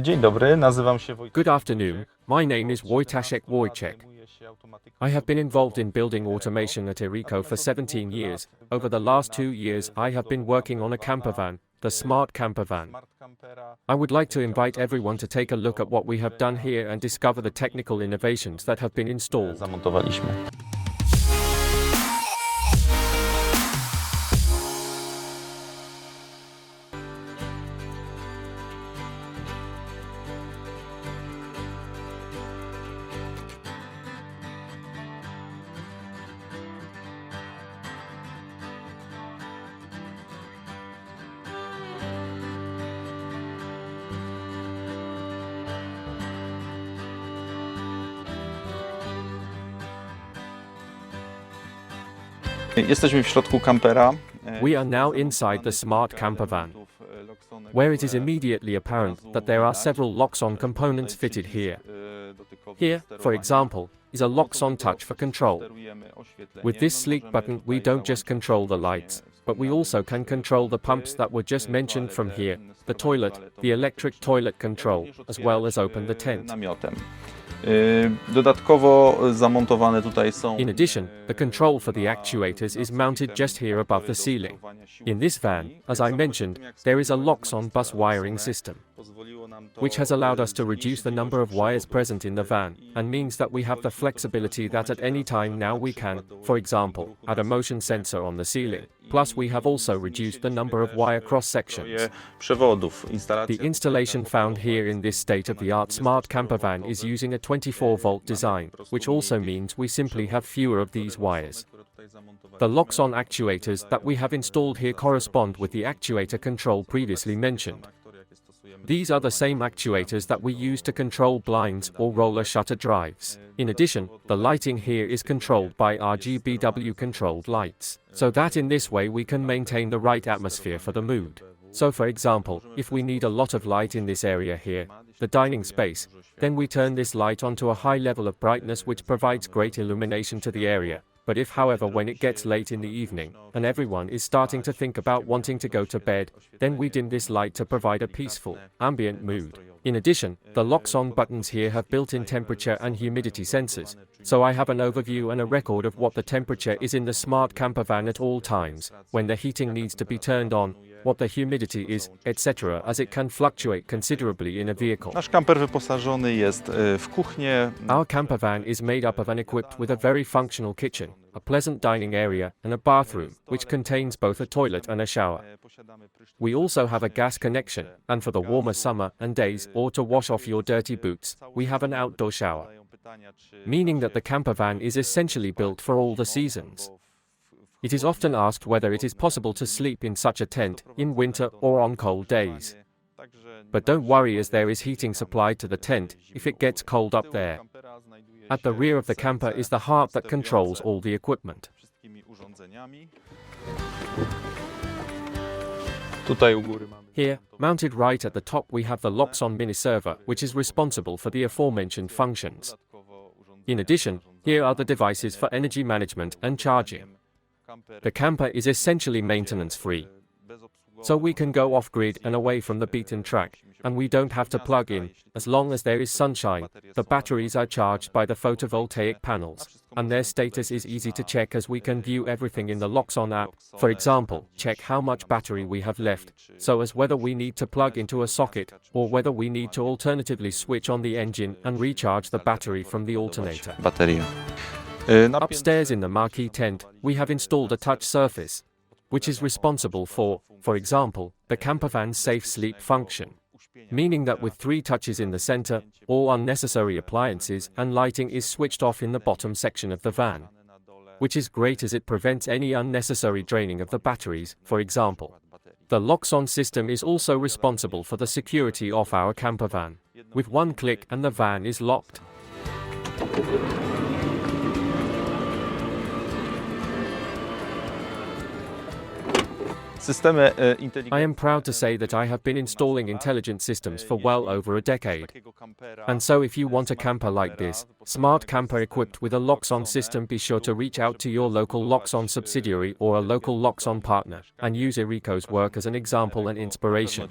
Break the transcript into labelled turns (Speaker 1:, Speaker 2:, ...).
Speaker 1: Dzień dobry, nazywam się
Speaker 2: Good afternoon, my name is Wojtaszek Wojciech. I have been involved in building automation at Erico for 17 years. Over the last 2 years I have been working on a campervan, the Smart Campervan. I would like to invite everyone to take a look at what we have done here and discover the technical innovations that have been installed.
Speaker 1: Zamontowaliśmy. Jesteśmy w środku kampera.
Speaker 2: We are now inside the Smart Campervan, where it is immediately apparent that there are several Loxone components fitted here. Here, for example, is a Loxone touch for control. With this sleek button we don't just control the lights, but we also can control the pumps that were just mentioned from here, the toilet, the electric toilet control, as well as open the tent.
Speaker 1: Dodatkowo zamontowane tutaj są.
Speaker 2: In addition, the control for the actuators is mounted just here above the ceiling. In this van, as I mentioned, there is a Loxone bus wiring system, which has allowed us to reduce the number of wires present in the van, and means that we have the flexibility that at any time now we can, for example, add a motion sensor on the ceiling. Plus we have also reduced the number of wire cross-sections. The installation found here in this state-of-the-art Smart Campervan is using a 24-volt design, which also means we simply have fewer of these wires. The Loxone actuators that we have installed here correspond with the actuator control previously mentioned. These are the same actuators that we use to control blinds or roller shutter drives. In addition, the lighting here is controlled by RGBW controlled lights, so that in this way we can maintain the right atmosphere for the mood. So for example, if we need a lot of light in this area here, the dining space, then we turn this light onto a high level of brightness which provides great illumination to the area. But if however when it gets late in the evening, and everyone is starting to think about wanting to go to bed, then we dim this light to provide a peaceful, ambient mood. In addition, the Loxone buttons here have built-in temperature and humidity sensors, so I have an overview and a record of what the temperature is in the Smart Campervan at all times, when the heating needs to be turned on, what the humidity is, etc., as it can fluctuate considerably in a vehicle.
Speaker 1: Nasz kamper wyposażony jest w kuchnię.
Speaker 2: Our campervan is made up of and equipped with a very functional kitchen, a pleasant dining area, and a bathroom, which contains both a toilet and a shower. We also have a gas connection, and for the warmer summer and days, or to wash off your dirty boots, we have an outdoor shower. Meaning that the campervan is essentially built for all the seasons. It is often asked whether it is possible to sleep in such a tent, in winter or on cold days. But don't worry, as there is heating supplied to the tent, if it gets cold up there. At the rear of the camper is the heart that controls all the equipment. Here, mounted right at the top, we have the Loxone mini server, which is responsible for the aforementioned functions. In addition, here are the devices for energy management and charging. The camper is essentially maintenance-free, so we can go off-grid and away from the beaten track, and we don't have to plug in, as long as there is sunshine. The batteries are charged by the photovoltaic panels, and their status is easy to check as we can view everything in the Loxone app. For example, check how much battery we have left, so as whether we need to plug into a socket, or whether we need to alternatively switch on the engine and recharge the battery from the alternator. Upstairs in the marquee tent, we have installed a touch surface, which is responsible for example, the campervan's safe sleep function. Meaning that with 3 touches in the center, all unnecessary appliances and lighting is switched off in the bottom section of the van, which is great as it prevents any unnecessary draining of the batteries, for example. The Loxone system is also responsible for the security of our campervan. With one click and the van is locked. I am proud to say that I have been installing intelligent systems for well over a decade. And so if you want a camper like this, smart camper equipped with a Loxone system, be sure to reach out to your local Loxone subsidiary or a local Loxone partner, and use Erico's work as an example and inspiration.